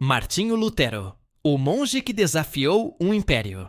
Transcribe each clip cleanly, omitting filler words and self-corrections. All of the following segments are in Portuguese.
Martinho Lutero, o monge que desafiou um império.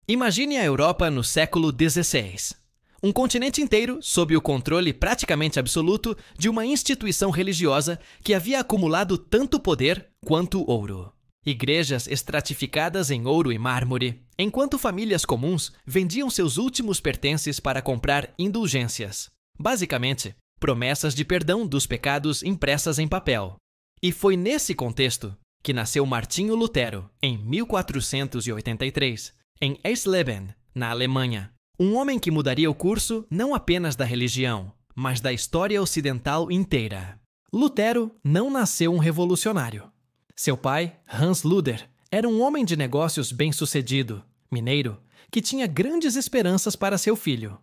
Imagine a Europa no século XVI. Um continente inteiro sob o controle praticamente absoluto de uma instituição religiosa que havia acumulado tanto poder quanto ouro. Igrejas estratificadas em ouro e mármore, enquanto famílias comuns vendiam seus últimos pertences para comprar indulgências. Basicamente, promessas de perdão dos pecados impressas em papel. E foi nesse contexto que nasceu Martinho Lutero, em 1483, em Eisleben, na Alemanha. Um homem que mudaria o curso não apenas da religião, mas da história ocidental inteira. Lutero não nasceu um revolucionário. Seu pai, Hans Luder, era um homem de negócios bem-sucedido, mineiro, que tinha grandes esperanças para seu filho.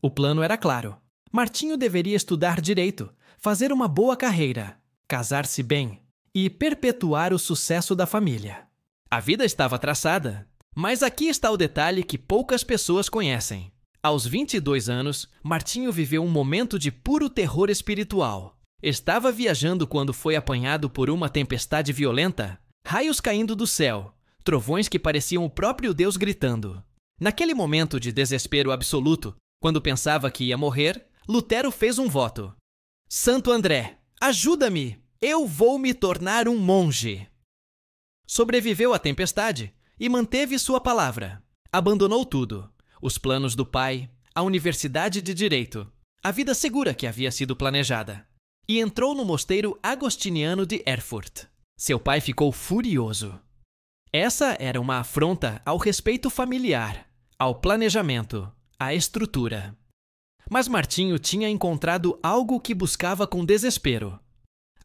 O plano era claro. Martinho deveria estudar direito, fazer uma boa carreira, casar-se bem e perpetuar o sucesso da família. A vida estava traçada, mas aqui está o detalhe que poucas pessoas conhecem. Aos 22 anos, Martinho viveu um momento de puro terror espiritual. Estava viajando quando foi apanhado por uma tempestade violenta, raios caindo do céu, trovões que pareciam o próprio Deus gritando. Naquele momento de desespero absoluto, quando pensava que ia morrer, Lutero fez um voto. Santo André, ajuda-me! Eu vou me tornar um monge! Sobreviveu à tempestade e manteve sua palavra. Abandonou tudo: os planos do pai, a universidade de direito, a vida segura que havia sido planejada, e entrou no mosteiro agostiniano de Erfurt. Seu pai ficou furioso. Essa era uma afronta ao respeito familiar, ao planejamento, à estrutura. Mas Martinho tinha encontrado algo que buscava com desespero.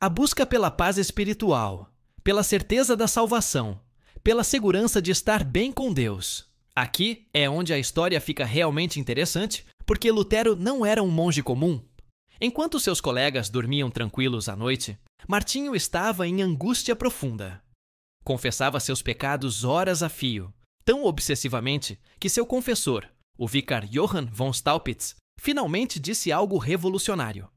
A busca pela paz espiritual, pela certeza da salvação, pela segurança de estar bem com Deus. Aqui é onde a história fica realmente interessante, porque Lutero não era um monge comum. Enquanto seus colegas dormiam tranquilos à noite, Martinho estava em angústia profunda. Confessava seus pecados horas a fio, tão obsessivamente que seu confessor, o vicar Johann von Staupitz, finalmente disse algo revolucionário.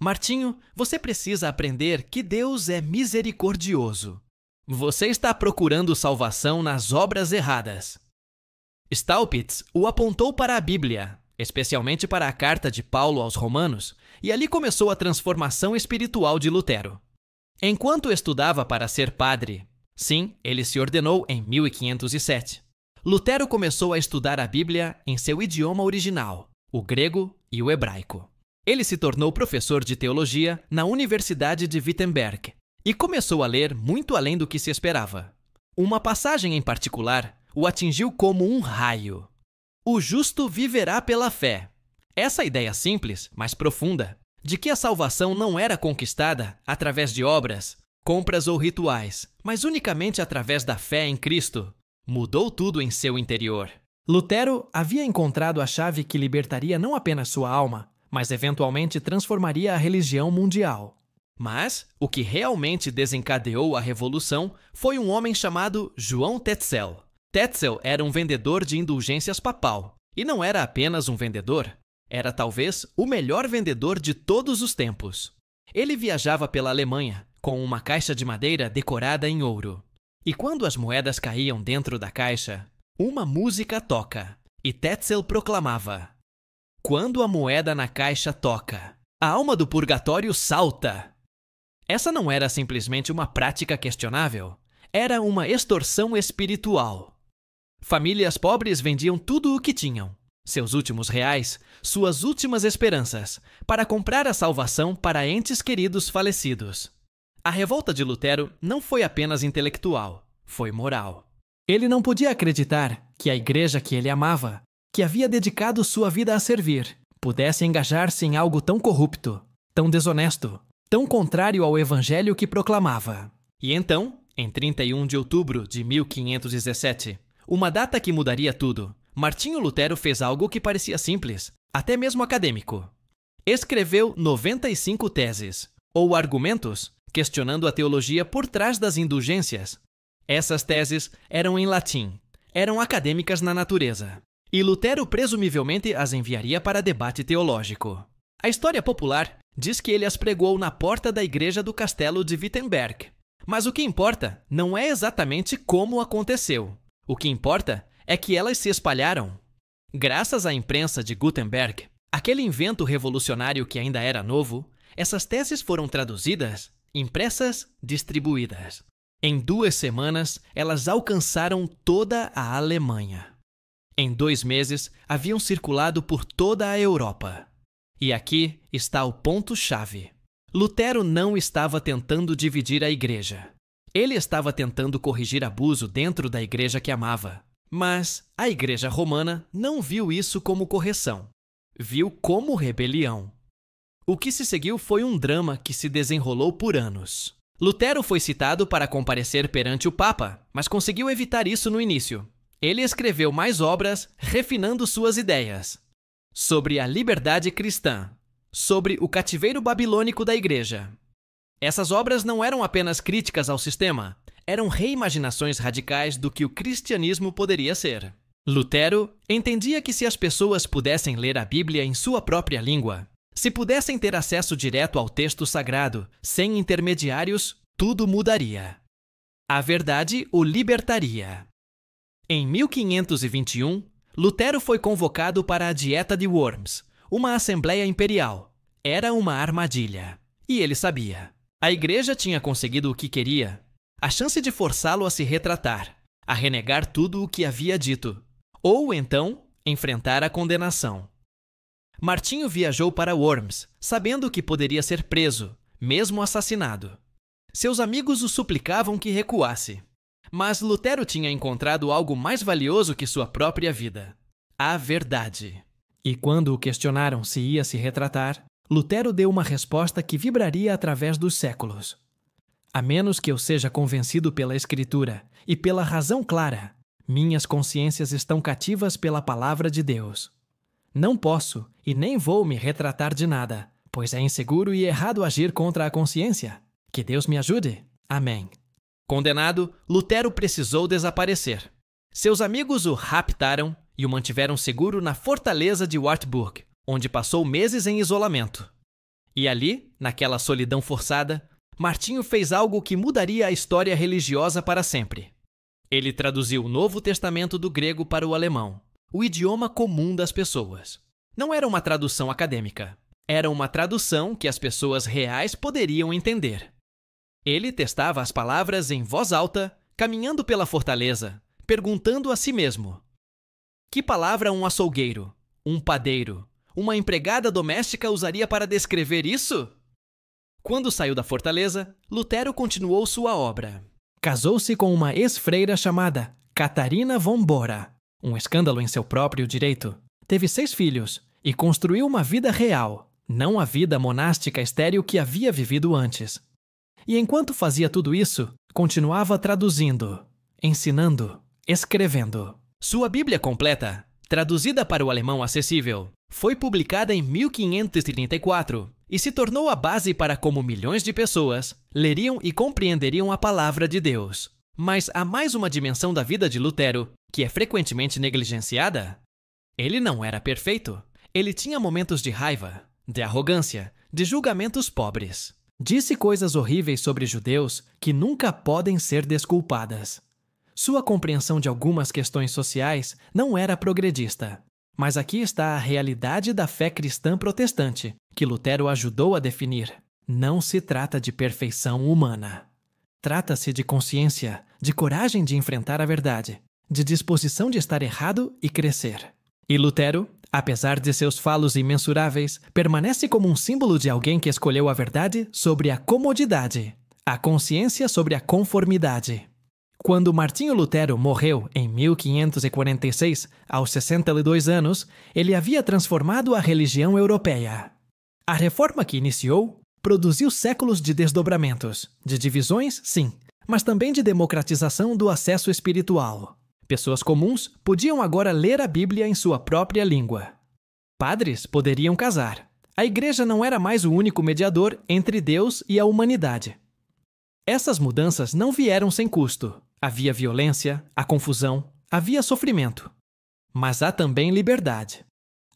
Martinho, você precisa aprender que Deus é misericordioso. Você está procurando salvação nas obras erradas. Staupitz o apontou para a Bíblia, especialmente para a carta de Paulo aos Romanos, e ali começou a transformação espiritual de Lutero. Enquanto estudava para ser padre, sim, ele se ordenou em 1507, Lutero começou a estudar a Bíblia em seu idioma original, o grego e o hebraico. Ele se tornou professor de teologia na Universidade de Wittenberg e começou a ler muito além do que se esperava. Uma passagem em particular o atingiu como um raio. O justo viverá pela fé. Essa ideia simples, mas profunda, de que a salvação não era conquistada através de obras, compras ou rituais, mas unicamente através da fé em Cristo, mudou tudo em seu interior. Lutero havia encontrado a chave que libertaria não apenas sua alma, mas eventualmente transformaria a religião mundial. Mas o que realmente desencadeou a revolução foi um homem chamado João Tetzel. Tetzel era um vendedor de indulgências papal, e não era apenas um vendedor, era talvez o melhor vendedor de todos os tempos. Ele viajava pela Alemanha com uma caixa de madeira decorada em ouro. E quando as moedas caíam dentro da caixa, uma música toca, e Tetzel proclamava: quando a moeda na caixa toca, a alma do purgatório salta. Essa não era simplesmente uma prática questionável, era uma extorsão espiritual. Famílias pobres vendiam tudo o que tinham, seus últimos reais, suas últimas esperanças, para comprar a salvação para entes queridos falecidos. A revolta de Lutero não foi apenas intelectual, foi moral. Ele não podia acreditar que a igreja que ele amava, que havia dedicado sua vida a servir, pudesse engajar-se em algo tão corrupto, tão desonesto, tão contrário ao evangelho que proclamava. E então, em 31 de outubro de 1517, uma data que mudaria tudo, Martinho Lutero fez algo que parecia simples, até mesmo acadêmico. Escreveu 95 teses, ou argumentos, questionando a teologia por trás das indulgências. Essas teses eram em latim, eram acadêmicas na natureza, e Lutero presumivelmente as enviaria para debate teológico. A história popular diz que ele as pregou na porta da igreja do castelo de Wittenberg, Mas o que importa não é exatamente como aconteceu. O que importa é que elas se espalharam. Graças à imprensa de Gutenberg, aquele invento revolucionário que ainda era novo, essas teses foram traduzidas, impressas, distribuídas. Em 2 semanas, elas alcançaram toda a Alemanha. Em 2 meses, haviam circulado por toda a Europa. E aqui está o ponto-chave. Lutero não estava tentando dividir a igreja. Ele estava tentando corrigir abuso dentro da igreja que amava. Mas a igreja romana não viu isso como correção. Viu como rebelião. O que se seguiu foi um drama que se desenrolou por anos. Lutero foi citado para comparecer perante o Papa, mas conseguiu evitar isso no início. Ele escreveu mais obras refinando suas ideias. Sobre a liberdade cristã. Sobre o cativeiro babilônico da igreja. Essas obras não eram apenas críticas ao sistema, eram reimaginações radicais do que o cristianismo poderia ser. Lutero entendia que se as pessoas pudessem ler a Bíblia em sua própria língua, se pudessem ter acesso direto ao texto sagrado, sem intermediários, tudo mudaria. A verdade o libertaria. Em 1521, Lutero foi convocado para a Dieta de Worms, uma assembleia imperial. Era uma armadilha. E ele sabia. A igreja tinha conseguido o que queria. A chance de forçá-lo a se retratar, a renegar tudo o que havia dito, ou então enfrentar a condenação. Martinho viajou para Worms, sabendo que poderia ser preso, mesmo assassinado. Seus amigos o suplicavam que recuasse. Mas Lutero tinha encontrado algo mais valioso que sua própria vida: a verdade. E quando o questionaram se ia se retratar, Lutero deu uma resposta que vibraria através dos séculos. A menos que eu seja convencido pela Escritura e pela razão clara, minhas consciências estão cativas pela palavra de Deus. Não posso e nem vou me retratar de nada, pois é inseguro e errado agir contra a consciência. Que Deus me ajude. Amém. Condenado, Lutero precisou desaparecer. Seus amigos o raptaram e o mantiveram seguro na fortaleza de Wartburg, onde passou meses em isolamento. E ali, naquela solidão forçada, Martinho fez algo que mudaria a história religiosa para sempre. Ele traduziu o Novo Testamento do grego para o alemão, o idioma comum das pessoas. Não era uma tradução acadêmica. Era uma tradução que as pessoas reais poderiam entender. Ele testava as palavras em voz alta, caminhando pela fortaleza, perguntando a si mesmo: que palavra um açougueiro, um padeiro, uma empregada doméstica usaria para descrever isso? Quando saiu da fortaleza, Lutero continuou sua obra. Casou-se com uma ex-freira chamada Catarina von Bora, um escândalo em seu próprio direito. Teve 6 filhos e construiu uma vida real, não a vida monástica estéril que havia vivido antes. E enquanto fazia tudo isso, continuava traduzindo, ensinando, escrevendo. Sua Bíblia completa, traduzida para o alemão acessível, foi publicada em 1534 e se tornou a base para como milhões de pessoas leriam e compreenderiam a palavra de Deus. Mas há mais uma dimensão da vida de Lutero que é frequentemente negligenciada. Ele não era perfeito. Ele tinha momentos de raiva, de arrogância, de julgamentos pobres. Disse coisas horríveis sobre judeus que nunca podem ser desculpadas. Sua compreensão de algumas questões sociais não era progredista. Mas aqui está a realidade da fé cristã protestante, que Lutero ajudou a definir. Não se trata de perfeição humana. Trata-se de consciência, de coragem de enfrentar a verdade, de disposição de estar errado e crescer. E Lutero, apesar de seus falos imensuráveis, permanece como um símbolo de alguém que escolheu a verdade sobre a comodidade, a consciência sobre a conformidade. Quando Martinho Lutero morreu em 1546, aos 62 anos, ele havia transformado a religião europeia. A reforma que iniciou produziu séculos de desdobramentos, de divisões, sim, mas também de democratização do acesso espiritual. Pessoas comuns podiam agora ler a Bíblia em sua própria língua. Padres poderiam casar. A igreja não era mais o único mediador entre Deus e a humanidade. Essas mudanças não vieram sem custo. Havia violência, há confusão, havia sofrimento. Mas há também liberdade.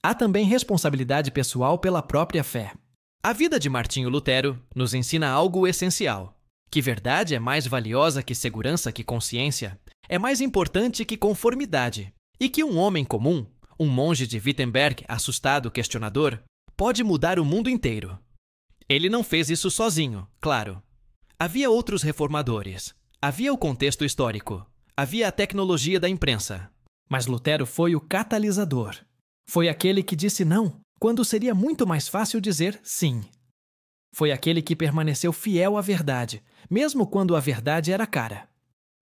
Há também responsabilidade pessoal pela própria fé. A vida de Martinho Lutero nos ensina algo essencial: Que verdade é mais valiosa que segurança, que consciência, é mais importante que conformidade, e que um homem comum, um monge de Wittenberg, assustado, questionador, pode mudar o mundo inteiro. Ele não fez isso sozinho, claro. Havia outros reformadores, havia o contexto histórico, havia a tecnologia da imprensa. Mas Lutero foi o catalisador. Foi aquele que disse não, quando seria muito mais fácil dizer sim. Foi aquele que permaneceu fiel à verdade, mesmo quando a verdade era cara.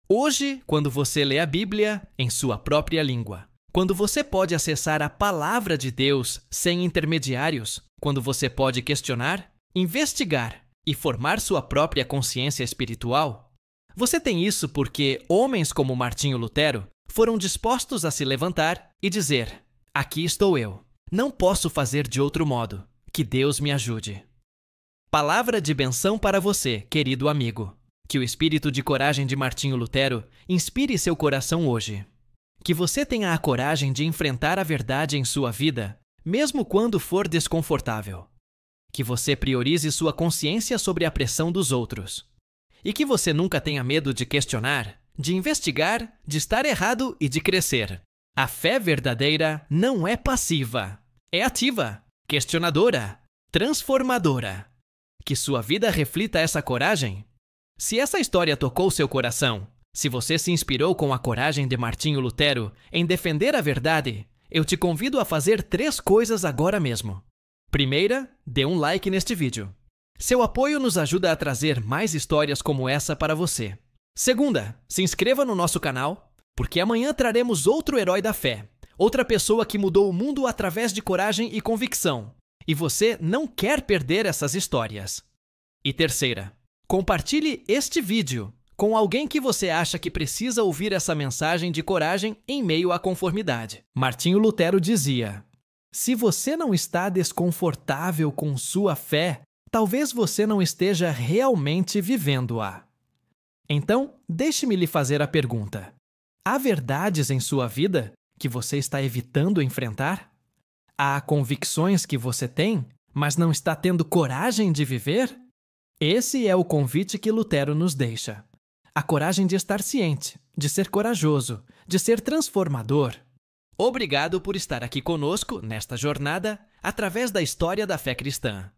Hoje, quando você lê a Bíblia em sua própria língua, quando você pode acessar a palavra de Deus sem intermediários, quando você pode questionar, investigar e formar sua própria consciência espiritual, você tem isso porque homens como Martinho Lutero foram dispostos a se levantar e dizer: aqui estou eu, não posso fazer de outro modo, que Deus me ajude. Palavra de bênção para você, querido amigo. Que o espírito de coragem de Martinho Lutero inspire seu coração hoje. Que você tenha a coragem de enfrentar a verdade em sua vida, mesmo quando for desconfortável. Que você priorize sua consciência sobre a pressão dos outros. E que você nunca tenha medo de questionar, de investigar, de estar errado e de crescer. A fé verdadeira não é passiva, é ativa, questionadora, transformadora. Que sua vida reflita essa coragem. Se essa história tocou seu coração, se você se inspirou com a coragem de Martinho Lutero em defender a verdade, eu te convido a fazer 3 coisas agora mesmo. Primeira, dê um like neste vídeo. Seu apoio nos ajuda a trazer mais histórias como essa para você. Segunda, se inscreva no nosso canal, porque amanhã traremos outro herói da fé, outra pessoa que mudou o mundo através de coragem e convicção. E você não quer perder essas histórias. E terceira, compartilhe este vídeo com alguém que você acha que precisa ouvir essa mensagem de coragem em meio à conformidade. Martinho Lutero dizia: se você não está desconfortável com sua fé, talvez você não esteja realmente vivendo-a. Então, deixe-me lhe fazer a pergunta: há verdades em sua vida que você está evitando enfrentar? Há convicções que você tem, mas não está tendo coragem de viver? Esse é o convite que Lutero nos deixa. A coragem de estar ciente, de ser corajoso, de ser transformador. Obrigado por estar aqui conosco nesta jornada através da história da fé cristã.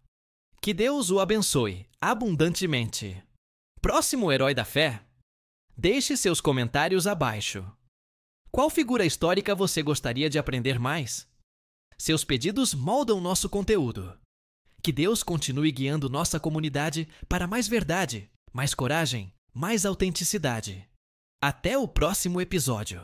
Que Deus o abençoe abundantemente. Próximo herói da fé? Deixe seus comentários abaixo. Qual figura histórica você gostaria de aprender mais? Seus pedidos moldam nosso conteúdo. Que Deus continue guiando nossa comunidade para mais verdade, mais coragem, mais autenticidade. Até o próximo episódio.